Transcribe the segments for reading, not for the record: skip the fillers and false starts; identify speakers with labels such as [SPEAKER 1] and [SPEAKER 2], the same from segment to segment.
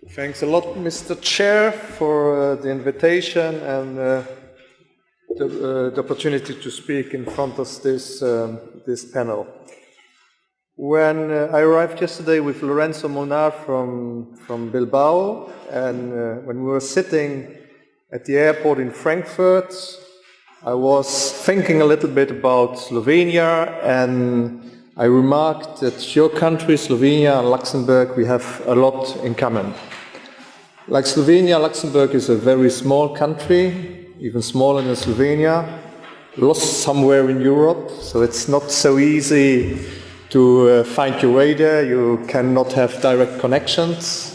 [SPEAKER 1] Thanks a lot, Mr. Chair, for the invitation and the opportunity to speak in front of this panel. When I arrived yesterday with Lorenzo Monar from Bilbao, and when we were sitting at the airport in Frankfurt, I was thinking a little bit about Slovenia, and I remarked that your country, Slovenia and Luxembourg, we have a lot in common. Like Slovenia, Luxembourg is a very small country, even smaller than Slovenia, lost somewhere in Europe, so it's not so easy to find your way there. You cannot have direct connections.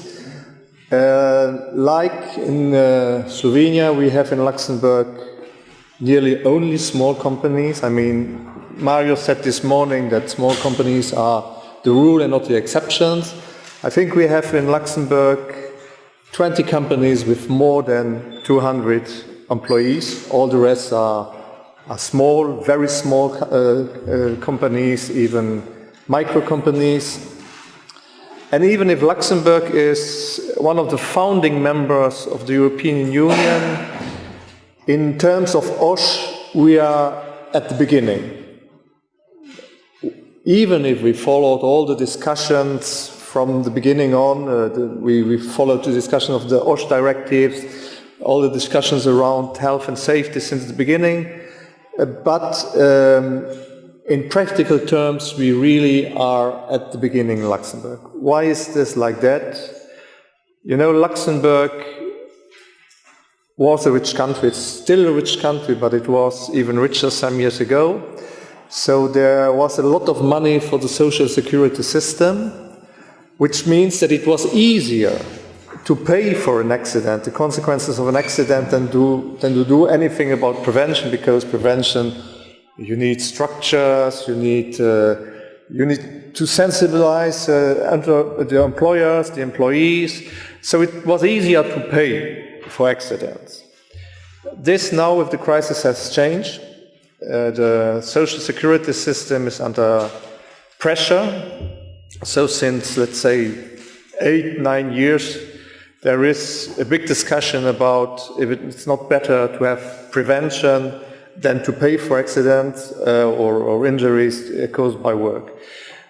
[SPEAKER 1] Like in Slovenia, we have in Luxembourg nearly only small companies. I mean, Mario said this morning that small companies are the rule and not the exceptions. I think we have in Luxembourg 20 companies with more than 200 employees. All the rest are small, very small companies, even micro companies. And even if Luxembourg is one of the founding members of the European Union, in terms of OSH, we are at the beginning. Even if we followed all the discussions from the beginning on, we followed the discussion of the OSH directives, all the discussions around health and safety since the beginning, but in practical terms, we really are at the beginning in Luxembourg. Why is this like that? You know, Luxembourg was a rich country. It's still a rich country, but it was even richer some years ago. So there was a lot of money for the social security system, which means that it was easier to pay for an accident, the consequences of an accident, than to do anything about prevention, because prevention, you need structures, you need to sensibilize the employers, the employees, so it was easier to pay for accidents. This now with the crisis has changed. The social security system is under pressure. So since, let's say, 8-9 years, there is a big discussion about if it's not better to have prevention than to pay for accidents or injuries caused by work.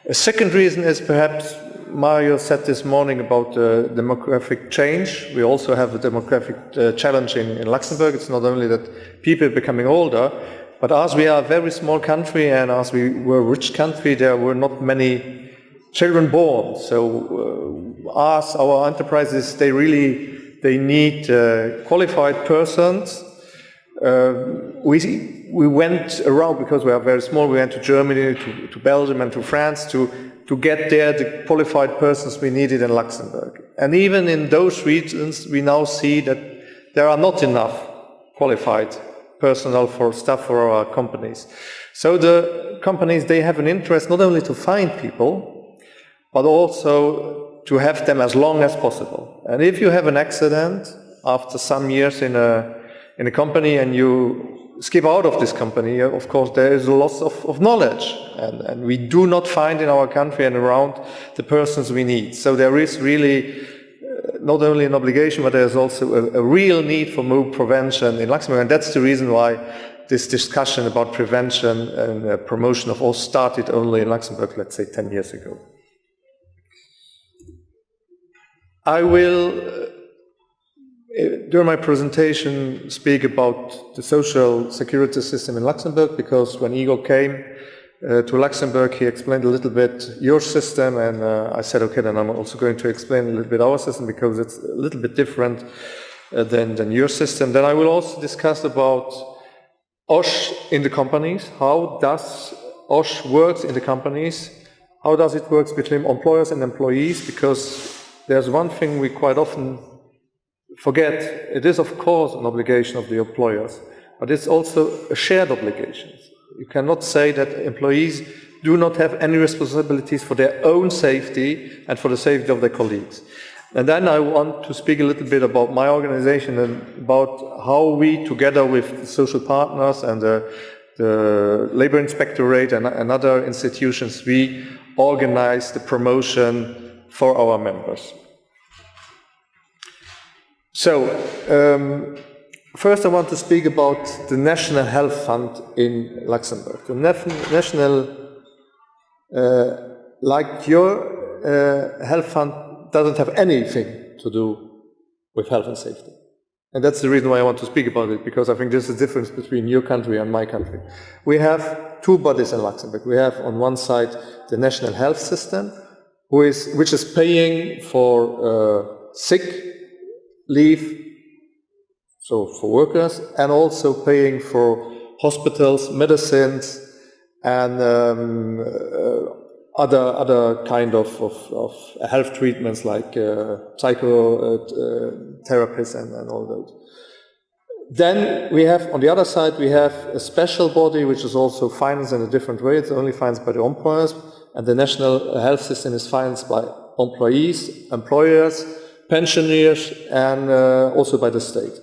[SPEAKER 1] A second reason is perhaps Mario said this morning about demographic change. We also have a demographic challenge in Luxembourg. It's not only that people are becoming older, but as we are a very small country and as we were a rich country, there were not many children born. So as our enterprises, they need qualified persons. We went around, because we are very small, we went to Germany, to Belgium and to France to get there the qualified persons we needed in Luxembourg. And even in those regions, we now see that there are not enough qualified personnel for staff for our companies. So the companies, they have an interest not only to find people, but also to have them as long as possible. And if you have an accident after some years in a company and you skip out of this company, of course there is a loss of knowledge, and we do not find in our country and around the persons we need. So there is really not only an obligation, but there's also a real need for more prevention in Luxembourg, and that's the reason why this discussion about prevention and promotion of all started only in Luxembourg, let's say 10 years ago. I will, during my presentation, speak about the social security system in Luxembourg, because when Igor came to Luxembourg, he explained a little bit your system, and I said, okay, then I'm also going to explain a little bit our system, because it's a little bit different than your system. Then I will also discuss about OSH in the companies. How does OSH work in the companies? How does it work between employers and employees? Because there's one thing we quite often forget. It is, of course, an obligation of the employers, but it's also a shared obligation. You cannot say that employees do not have any responsibilities for their own safety and for the safety of their colleagues. And then I want to speak a little bit about my organization and about how we, together with the social partners and the Labor Inspectorate and other institutions, we organize the promotion for our members. So, first I want to speak about the National Health Fund in Luxembourg. The national, like your health fund, doesn't have anything to do with health and safety. And that's the reason why I want to speak about it, because I think there's a difference between your country and my country. We have two bodies in Luxembourg. We have on one side the National Health System, which is paying for sick leave, so for workers, and also paying for hospitals, medicines, and other kind of health treatments like psychotherapists and all those. Then we have, on the other side, we have a special body which is also financed in a different way. It's only financed by the employers, and the national health system is financed by employees, employers, pensioners, and also by the state.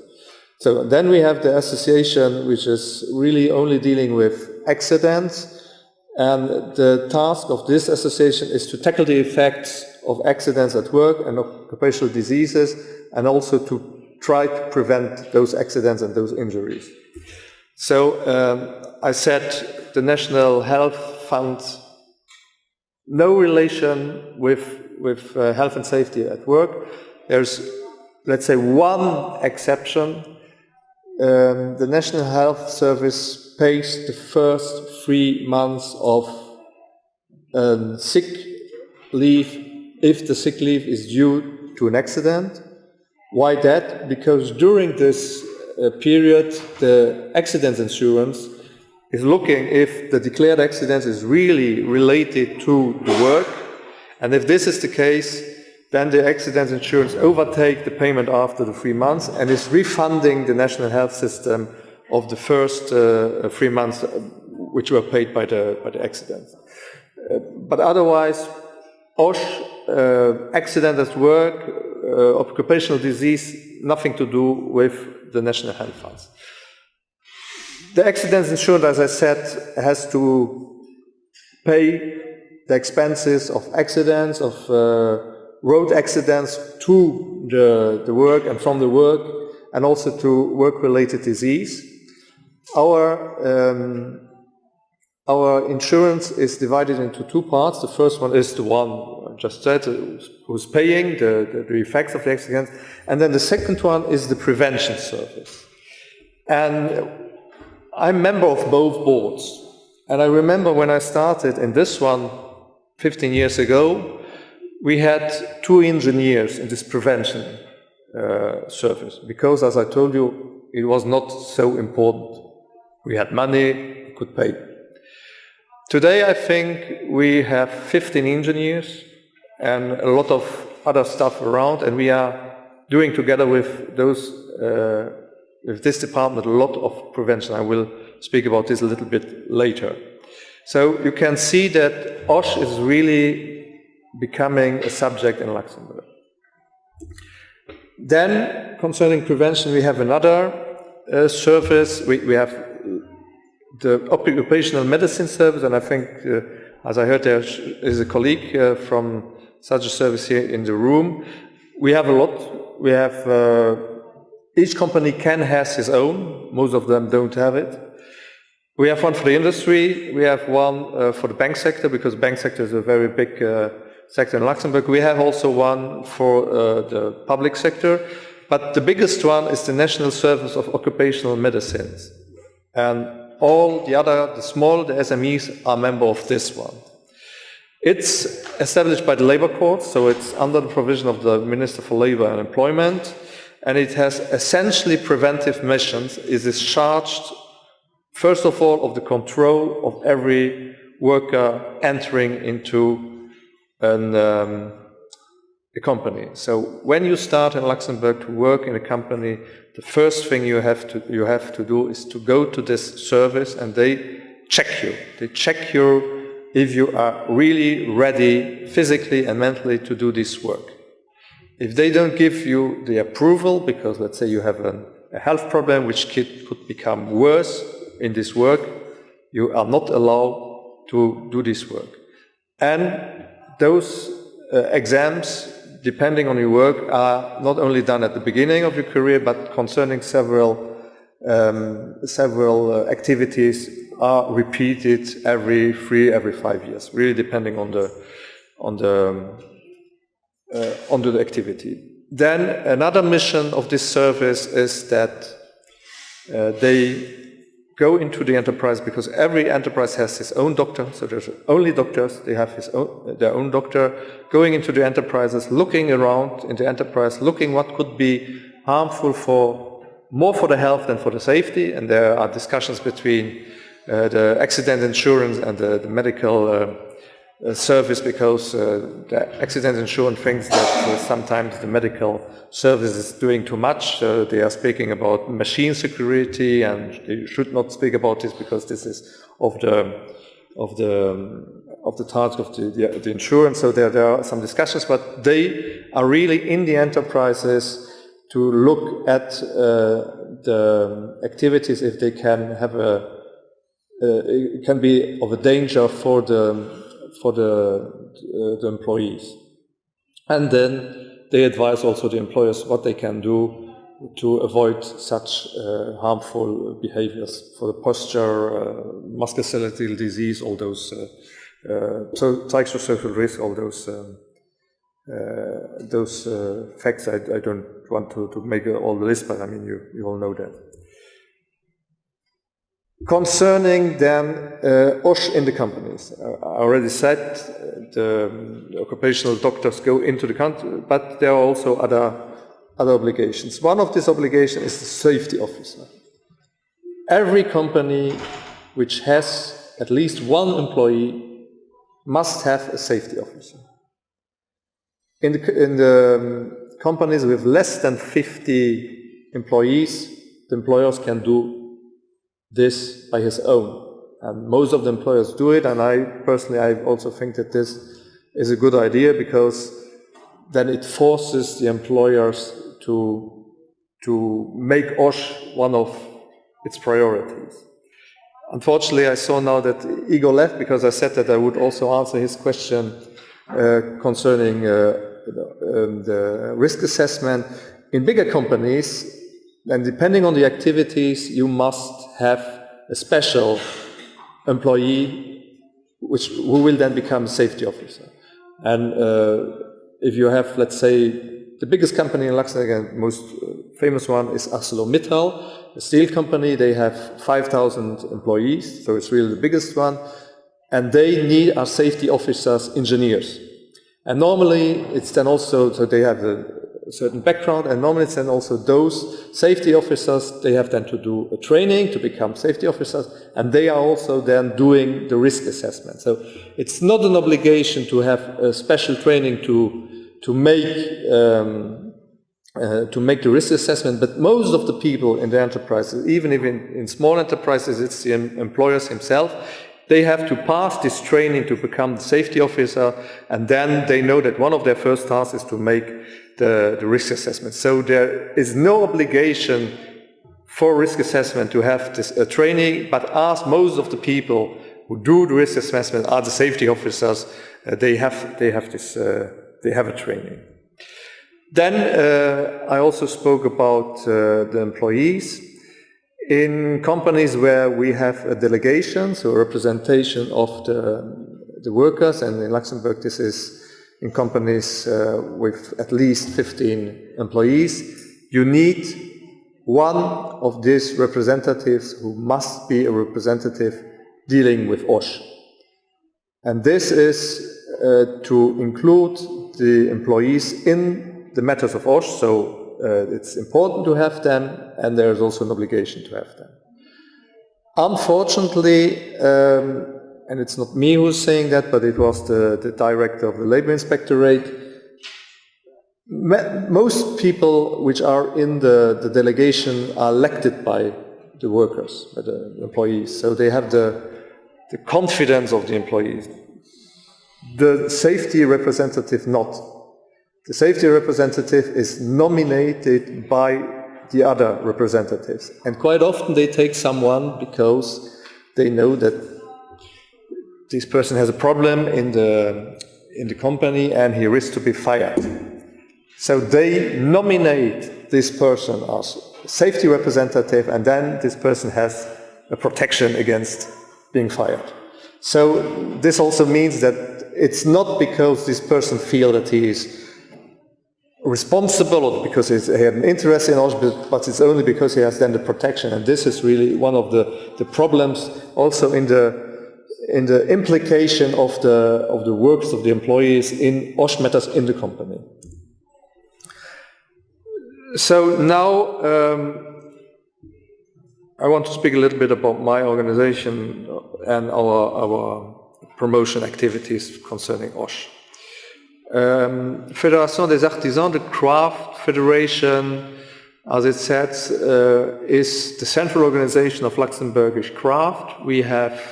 [SPEAKER 1] So then we have the association, which is really only dealing with accidents, and the task of this association is to tackle the effects of accidents at work and occupational diseases, and also to try to prevent those accidents and those injuries. So I said the National Health Fund, no relation with health and safety at work. There's, let's say, one exception. The National Health Service pays the first 3 months of sick leave if the sick leave is due to an accident. Why that? Because during this period, the accident insurance is looking if the declared accident is really related to the work, and if this is the case, then the accident insurance overtakes the payment after the 3 months and is refunding the national health system of the first 3 months which were paid by the accident. But otherwise, OSH, accident at work, occupational disease, nothing to do with the national health funds. The accident insurance, as I said, has to pay the expenses of accidents, of road accidents to the work and from the work, and also to work-related disease. Our insurance is divided into two parts. The first one is the one I just said, who's paying the effects of the accident, and then the second one is the prevention service. And I'm a member of both boards, and I remember when I started in this one 15 years ago, we had 2 engineers in this prevention service, because, as I told you, it was not so important. We had money, we could pay. Today, I think we have 15 engineers and a lot of other stuff around, and we are doing together with this department a lot of prevention. I will speak about this a little bit later. So you can see that OSH is really becoming a subject in Luxembourg. Then, concerning prevention, we have another service. We have the occupational medicine service, and I think, as I heard, there is a colleague from such a service here in the room. We have a lot. We have, each company can have his own. Most of them don't have it. We have one for the industry. We have one for the bank sector, because the bank sector is a very big sector in Luxembourg. We have also one for the public sector, but the biggest one is the National Service of Occupational Medicines. And all the other, the small, the SMEs, are member of this one. It's established by the labor court, so it's under the provision of the Minister for Labor and Employment, and it has essentially preventive missions. It is charged, first of all, of the control of every worker entering into a company. So when you start in Luxembourg to work in a company, the first thing you have to do is to go to this service, and they check you. They check you if you are really ready physically and mentally to do this work. If they don't give you the approval, because let's say you have a health problem which could become worse in this work, you are not allowed to do this work. And those exams, depending on your work, are not only done at the beginning of your career, but concerning several activities are repeated every 3, every 5 years, really depending on the activity. Then another mission of this service is that they go into the enterprise, because every enterprise has its own doctor, so there's only doctors, they have their own doctor, going into the enterprises, looking around in the enterprise, looking what could be harmful more for the health than for the safety, and there are discussions between the accident insurance and the medical service, because the accident insurance thinks that sometimes the medical service is doing too much. They are speaking about machine security, and they should not speak about this because this is of the task of the insurance. So there are some discussions, but they are really in the enterprises to look at the activities if they can have it can be of a danger for the employees. And then they advise also the employers what they can do to avoid such harmful behaviors for the posture, musculoskeletal disease, all those psychosocial risk, all those facts. I don't want to make all the list, but I mean you all know that. Concerning then OSH in the companies, I already said the occupational doctors go into the country, but there are also other obligations. One of these obligations is the safety officer. Every company which has at least one employee must have a safety officer. In the companies with less than 50 employees, the employers can do this by his own, and most of the employers do it, and I also think that this is a good idea, because then it forces the employers to make OSH one of its priorities. Unfortunately, I saw now that Igor left, because I said that I would also answer his question concerning the risk assessment. In bigger companies, and depending on the activities, you must have a special employee who will then become a safety officer. And if you have, let's say, the biggest company in Luxembourg, and most famous one is ArcelorMittal, a steel company. They have 5,000 employees, so it's really the biggest one. And they need our safety officers, engineers. And normally it's then also, so they have a certain background, and normally it's then also those safety officers, they have then to do a training to become safety officers, and they are also then doing the risk assessment. So it's not an obligation to have a special training to make the risk assessment, but most of the people in the enterprises, even in small enterprises, it's the employers himself. They have to pass this training to become the safety officer, and then they know that one of their first tasks is to make the risk assessment. So there is no obligation for risk assessment to have this training, but as most of the people who do the risk assessment are the safety officers, they have a training. Then I also spoke about the employees. In companies where we have a delegation, so a representation of the workers, and in Luxembourg this is in companies with at least 15 employees, you need one of these representatives who must be a representative dealing with OSH. And this is to include the employees in the matters of OSH, so it's important to have them, and there is also an obligation to have them. Unfortunately, and it's not me who's saying that, but it was the director of the Labor Inspectorate, most people which are in the delegation are elected by the workers, by the employees, so they have the confidence of the employees. The safety representative not. The safety representative is nominated by the other representatives, and quite often they take someone because they know that this person has a problem in the company and he risks to be fired. So they nominate this person as safety representative, and then this person has a protection against being fired. So this also means that it's not because this person feels that he is responsible or because he had an interest in us, but it's only because he has then the protection. And this is really one of the problems also in the implication of the works of the employees in OSH matters in the company. So now I want to speak a little bit about my organization and our promotion activities concerning OSH. Fédération des Artisans, the craft federation, as it says, is the central organization of Luxembourgish craft. We have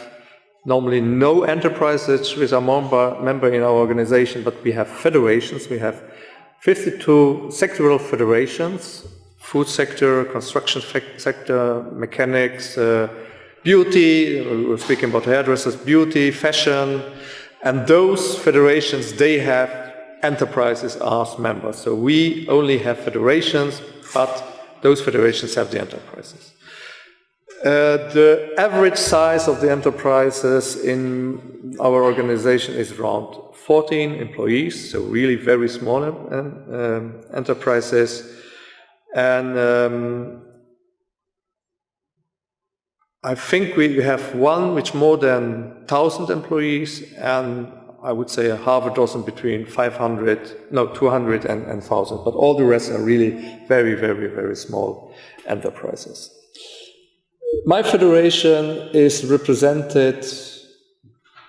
[SPEAKER 1] normally no enterprises which are member in our organization, but we have federations. We have 52 sectoral federations: food sector, construction sector, mechanics, beauty, we're speaking about hairdressers, beauty, fashion, and those federations, they have enterprises as members. So we only have federations, but those federations have the enterprises. The average size of the enterprises in our organization is around 14 employees, so really very small enterprises. And I think we have one which more than 1,000 employees, and I would say a half a dozen between 200 and 1,000, but all the rest are really very, very, very small enterprises. My federation is represented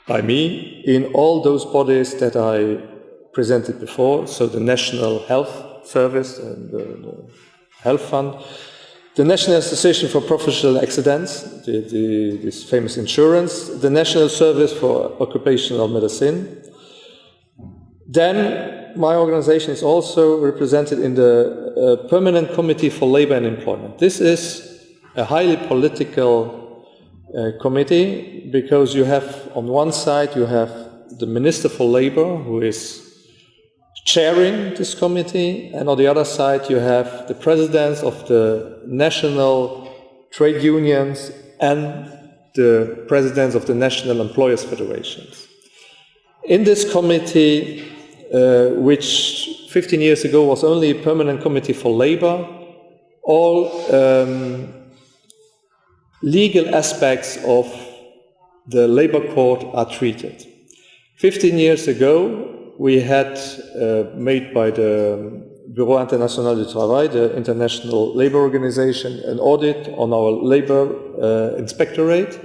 [SPEAKER 1] by me in all those bodies that I presented before, so the National Health Service and the Health Fund, the National Association for Professional Accidents, this famous insurance, the National Service for Occupational Medicine. Then my organization is also represented in the Permanent Committee for Labor and Employment. This is a highly political committee, because you have, on one side, you have the Minister for Labor, who is chairing this committee, and on the other side you have the presidents of the national trade unions and the presidents of the national employers' federations. In this committee, which 15 years ago was only a permanent committee for labor, all legal aspects of the labor court are treated. 15 years ago, we had made by the Bureau International du Travail, the International Labour Organization, an audit on our labor inspectorate.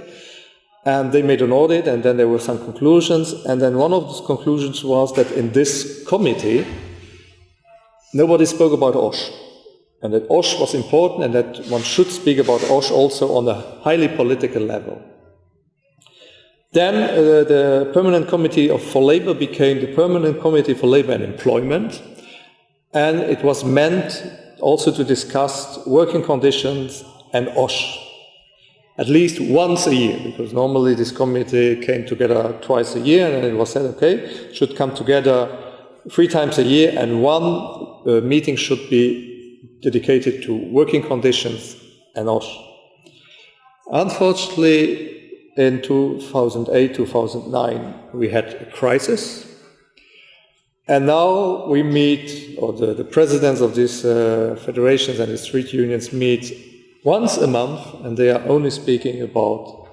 [SPEAKER 1] And they made an audit, and then there were some conclusions. And then one of those conclusions was that in this committee, nobody spoke about OSH. And that OSH was important, and that one should speak about OSH also on a highly political level. Then the Permanent Committee for Labor became the Permanent Committee for Labor and Employment, and it was meant also to discuss working conditions and OSH, at least once a year, because normally this committee came together twice a year, and it was said, okay, should come together 3 times a year, and one meeting should be dedicated to working conditions and OSH. Unfortunately, in 2008-2009, we had a crisis, and now we meet, or the presidents of these federations and these trade unions meet once a month, and they are only speaking about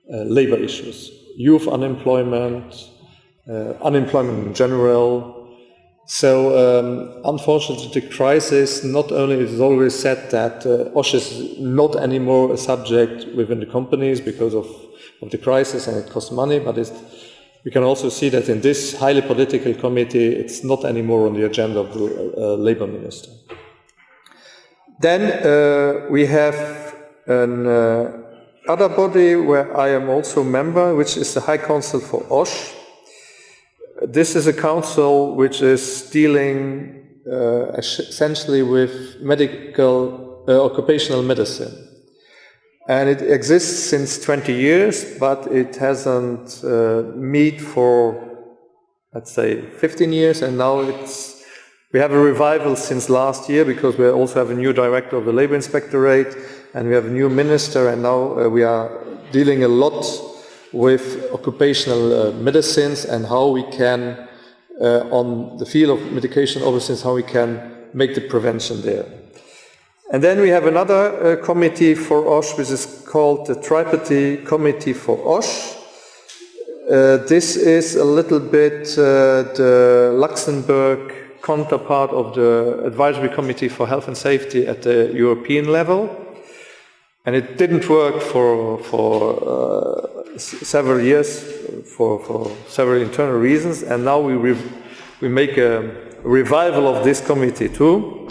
[SPEAKER 1] labor issues, youth unemployment, unemployment in general. So, unfortunately, the crisis, not only is always said that OSH is not anymore a subject within the companies because of the crisis and it costs money, but we can also see that in this highly political committee, it's not anymore on the agenda of the labor minister. Then we have another body where I am also a member, which is the High Council for OSH. This is a council which is dealing essentially with medical, occupational medicine. And it exists since 20 years, but it hasn't met for, let's say, 15 years, and now it's We have a revival since last year because we also have a new director of the Labour Inspectorate and we have a new minister, and now we are dealing a lot with occupational medicines and how we can, on the field of medication obviously, how we can make the prevention there. And then we have another committee for OSH, which is called the Tripartite Committee for OSH. This is a little bit the Luxemburg counterpart of the Advisory Committee for Health and Safety at the European level. And it didn't work for several years, for several internal reasons, and now we make a revival of this committee too.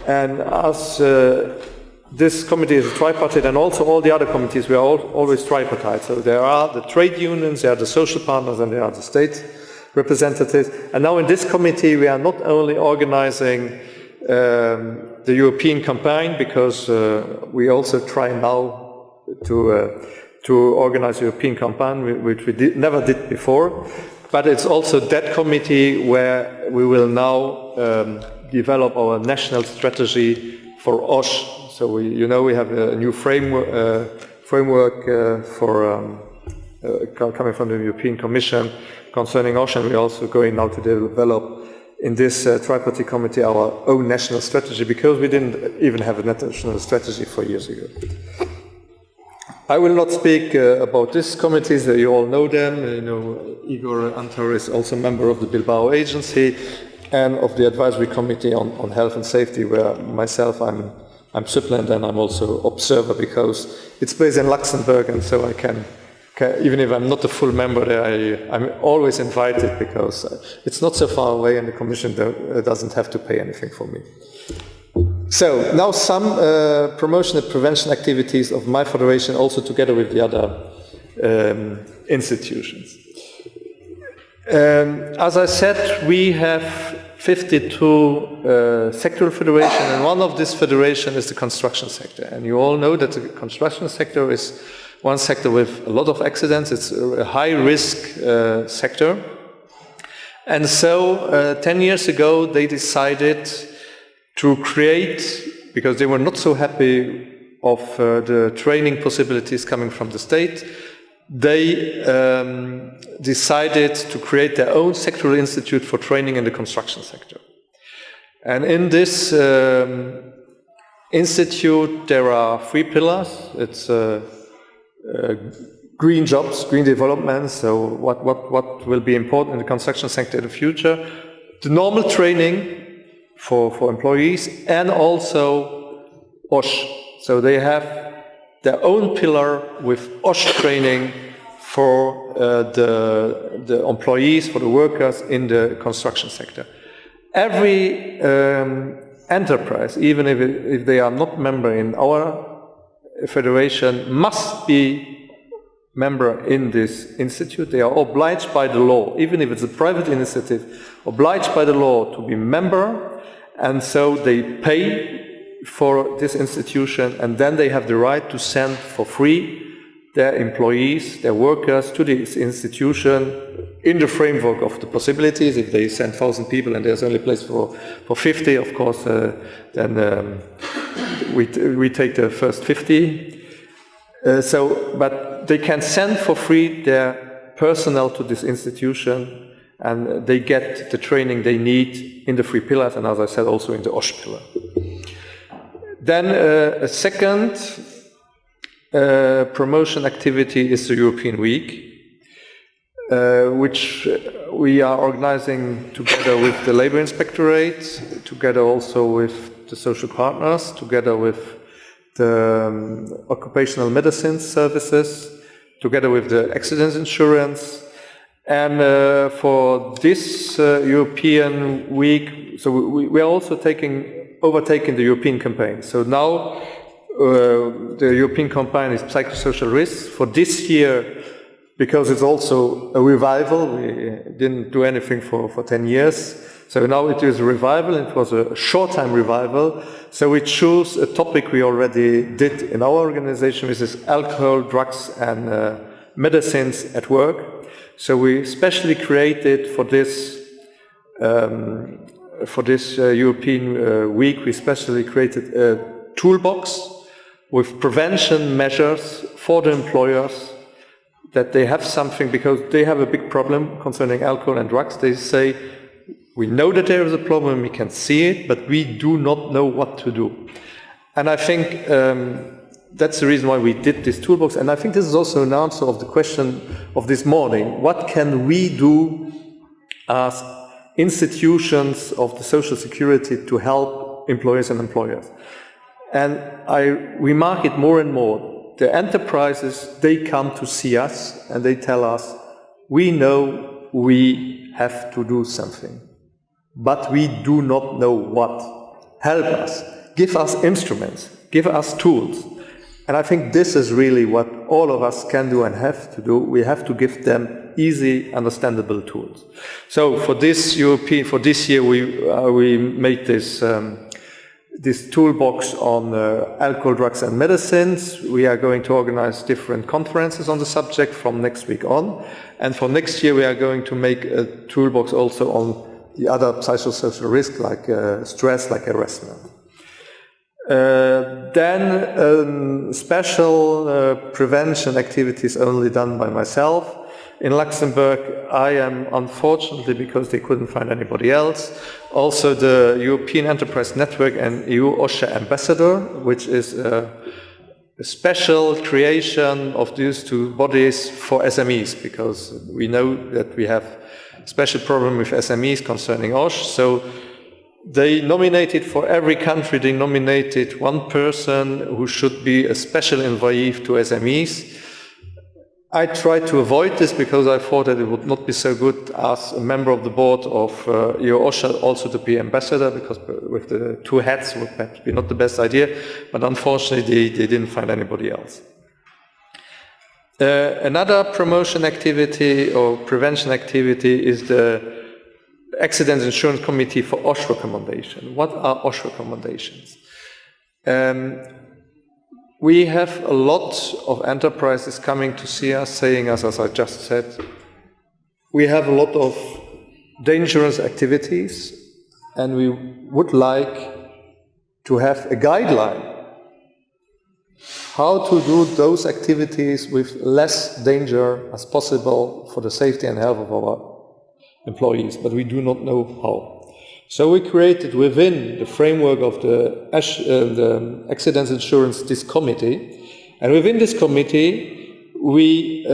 [SPEAKER 1] And as this committee is a tripartite, and also all the other committees, we are always tripartite. So there are the trade unions, there are the social partners, and there are the state representatives. And now in this committee, we are not only organizing the European campaign, because we also try now to organize a European campaign, which we never did before. But it's also that committee where we will now develop our national strategy for OSH. So we have a new framework coming from the European Commission concerning OSH, and we're also going now to develop in this tripartite committee our own national strategy, because we didn't even have a national strategy 4 years ago. I will not speak about these committees, you all know them. Igor Antar is also a member of the Bilbao Agency and of the Advisory Committee on Health and Safety, where myself I'm suppleant and I'm also observer, because it's based in Luxembourg, and so I can even if I'm not a full member there, I'm always invited, because it's not so far away and the Commission doesn't have to pay anything for me. So now some promotion and prevention activities of my federation, also together with the other institutions. As I said, we have 52 sectoral federations, and one of this federation is the construction sector. And you all know that the construction sector is one sector with a lot of accidents. It's a high-risk sector. And so 10 years ago, they decided to create, because they were not so happy of the training possibilities coming from the state, they decided to create their own sectoral institute for training in the construction sector. And in this institute, there are 3 pillars. It's green jobs, green development, so what will be important in the construction sector in the future, the normal training for employees, and also OSH. So they have their own pillar with OSH training for the employees, for the workers in the construction sector. Every enterprise, even if they are not member in our federation, must be member in this institute. They are obliged by the law, even if it's a private initiative, obliged by the law to be member, and so they pay for this institution, and then they have the right to send for free their employees, their workers to this institution in the framework of the possibilities. If they send 1,000 people and there's only place for 50, of course, then we take the first 50. But they can send for free their personnel to this institution, and they get the training they need in the 3 pillars, and as I said, also in the OSH pillar. Then a second promotion activity is the European Week, which we are organizing together with the Labour Inspectorate, together also with the social partners, together with the occupational medicine services, together with the accident insurance. And for this European week, so we are also overtaking the European campaign. So now the European campaign is psychosocial risks. For this year, because it's also a revival, we didn't do anything for 10 years. So now it is a revival. It was a short-time revival. So we choose a topic we already did in our organization, which is alcohol, drugs, and medicines at work. So we specially created for this for this European week, we specially created a toolbox with prevention measures for the employers, that they have something, because they have a big problem concerning alcohol and drugs. They say, we know that there is a problem, we can see it, but we do not know what to do. And I think that's the reason why we did this toolbox. And I think this is also an answer of the question of this morning. What can we do as institutions of the social security to help employers and employers? And I remark it more and more. The enterprises, they come to see us and they tell us, we know we have to do something, but we do not know what. Help us. Give us instruments. Give us tools. And I think this is really what all of us can do and have to do. We have to give them easy, understandable tools. So for this year, we made this toolbox on alcohol, drugs and medicines. We are going to organize different conferences on the subject from next week on. And for next year, we are going to make a toolbox also on the other psychosocial risks, like stress, like harassment. Then special prevention activities only done by myself. In Luxembourg, I am, unfortunately, because they couldn't find anybody else, also the European Enterprise Network and EU OSHA Ambassador, which is a special creation of these two bodies for SMEs, because we know that we have a special problem with SMEs concerning OSH. So they nominated for every country, they nominated one person who should be a special envoyee to SMEs. I tried to avoid this because I thought that it would not be so good as a member of the board of EU OSHA also to be ambassador, because with the two hats would perhaps be not the best idea, but unfortunately they didn't find anybody else. Another promotion activity or prevention activity is the Accident Insurance Committee for OSH recommendation. What are OSH recommendations? We have a lot of enterprises coming to see us, saying, as I just said, we have a lot of dangerous activities and we would like to have a guideline how to do those activities with less danger as possible for the safety and health of our employees, but we do not know how. So we created within the framework of the accident insurance this committee, and within this committee we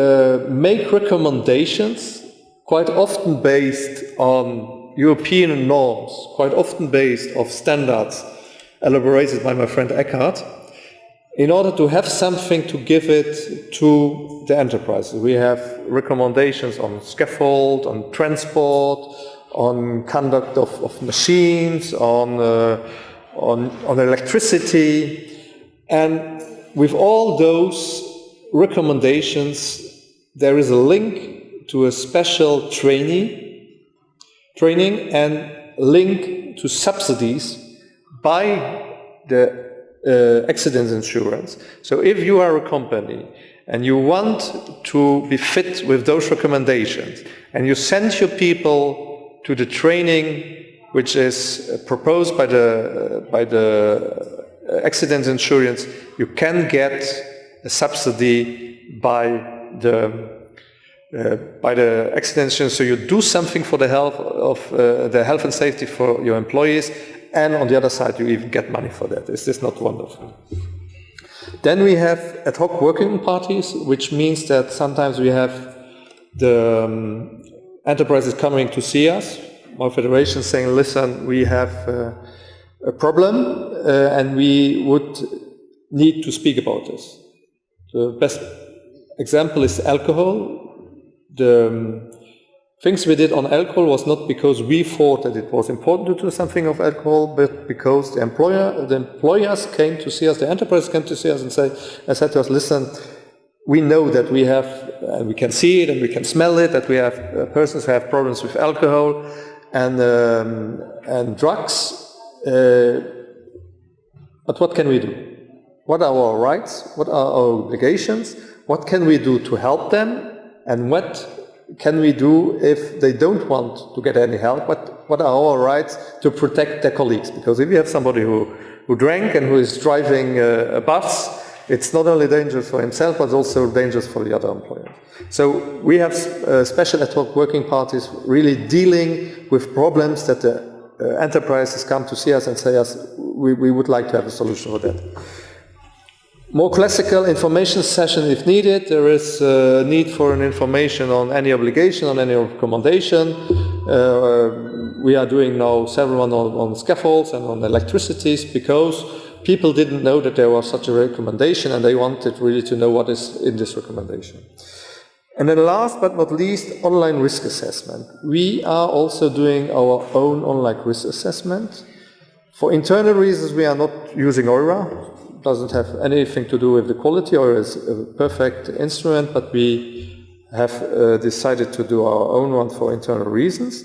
[SPEAKER 1] make recommendations, quite often based on European norms, quite often based on standards elaborated by my friend Eckhart, in order to have something to give it to the enterprise. We have recommendations on scaffold, on transport, on conduct of machines, on electricity, and with all those recommendations, there is a link to a special training and link to subsidies by the accident insurance. So if you are a company and you want to be fit with those recommendations and you send your people to the training which is proposed by the accident insurance, you can get a subsidy by the accident insurance. So you do something for the health and safety for your employees, and on the other side you even get money for that. Is this not wonderful? Then we have ad hoc working parties, which means that sometimes we have the enterprises coming to see us, our federation saying, listen, we have a problem and we would need to speak about this. The best example is alcohol. The things we did on alcohol was not because we thought that it was important to do something of alcohol, but because the employers came to see us, the enterprise came to see us and said to us, listen, we know that we have, and we can see it and we can smell it, that we have persons who have problems with alcohol and drugs, but what can we do? What are our rights? What are our obligations? What can we do to help them? And what can we do if they don't want to get any help? But what are our rights to protect their colleagues. Because if you have somebody who drank and who is driving a bus, it's not only dangerous for himself, but also dangerous for the other employers. So we have special ad hoc working parties really dealing with problems that the enterprises come to see us and say us, we would like to have a solution for that. More classical information session if needed. There is a need for an information on any obligation, on any recommendation. We are doing now several on scaffolds and on electricities because people didn't know that there was such a recommendation and they wanted really to know what is in this recommendation. And then last but not least, online risk assessment. We are also doing our own online risk assessment. For internal reasons, we are not using EURA. It doesn't have anything to do with the quality. EURA is a perfect instrument, but we have decided to do our own one for internal reasons.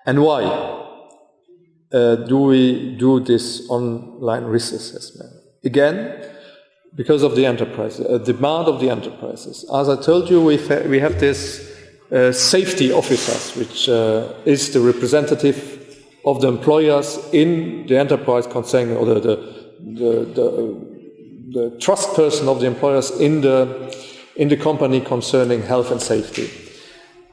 [SPEAKER 1] And why do we do this online risk assessment? Again, because of the enterprise, demand of the enterprises. As I told you, we have this safety officers, which is the representative of the employers in the enterprise concerning, or the trust person of the employers in the company concerning health and safety.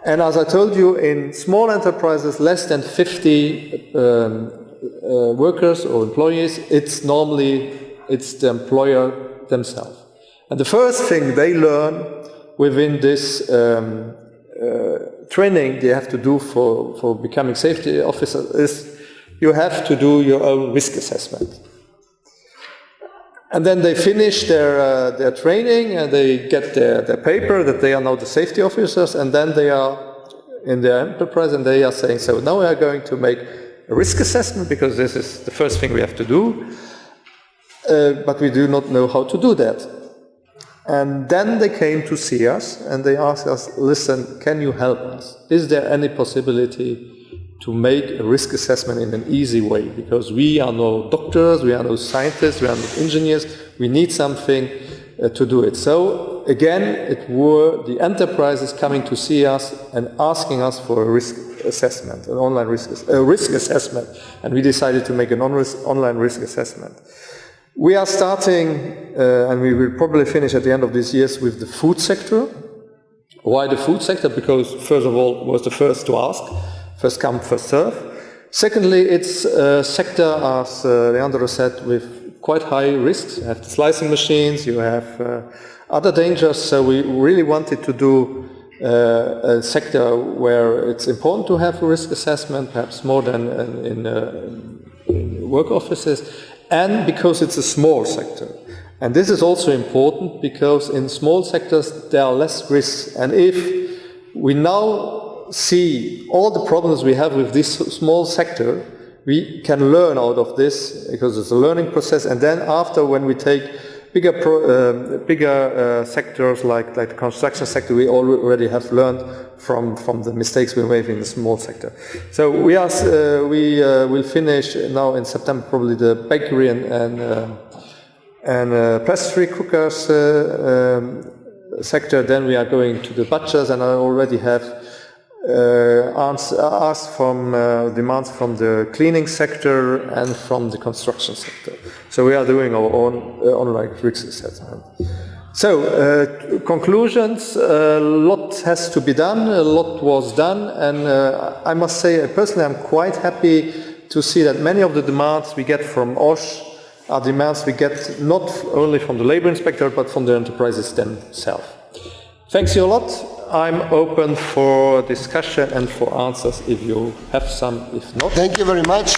[SPEAKER 1] And as I told you, in small enterprises, less than 50 workers or employees, it's the employer themselves. And the first thing they learn within this training they have to do for becoming safety officers is you have to do your own risk assessment. And then they finish their training and they get their paper that they are now the safety officers, and then they are in their enterprise and they are saying, so now we are going to make a risk assessment because this is the first thing we have to do, but we do not know how to do that. And then they came to see us and they asked us, listen, can you help us? Is there any possibility to make a risk assessment in an easy way? Because we are no doctors, we are no scientists, we are no engineers, we need something to do it. So again, it were the enterprises coming to see us and asking us for a risk assessment, an online risk assessment, and we decided to make an online risk assessment. We are starting, and we will probably finish at the end of this year, with the food sector. Why the food sector? Because first of all, it was the first to ask. First come, first serve. Secondly, it's a sector, as Leandro said, with quite high risks. You have the slicing machines, you have other dangers, so we really wanted to do a sector where it's important to have a risk assessment, perhaps more than in work offices, and because it's a small sector. And this is also important because in small sectors there are less risks, and if we now see all the problems we have with this small sector, we can learn out of this because it's a learning process, and then after, when we take bigger sectors like the construction sector, we already have learned from the mistakes we made in the small sector. So we will finish now in September probably the bakery and pastry cookers sector. Then we are going to the butchers, and I already have asked from demands from the cleaning sector and from the construction sector. So we are doing our own online risk assessment. So conclusions, a lot has to be done, a lot was done, and I must say personally I'm quite happy to see that many of the demands we get from OSH are demands we get not only from the labor inspector but from the enterprises themselves. Thanks you a lot. I'm open for discussion and for answers if you have some, if not.
[SPEAKER 2] Thank you very much.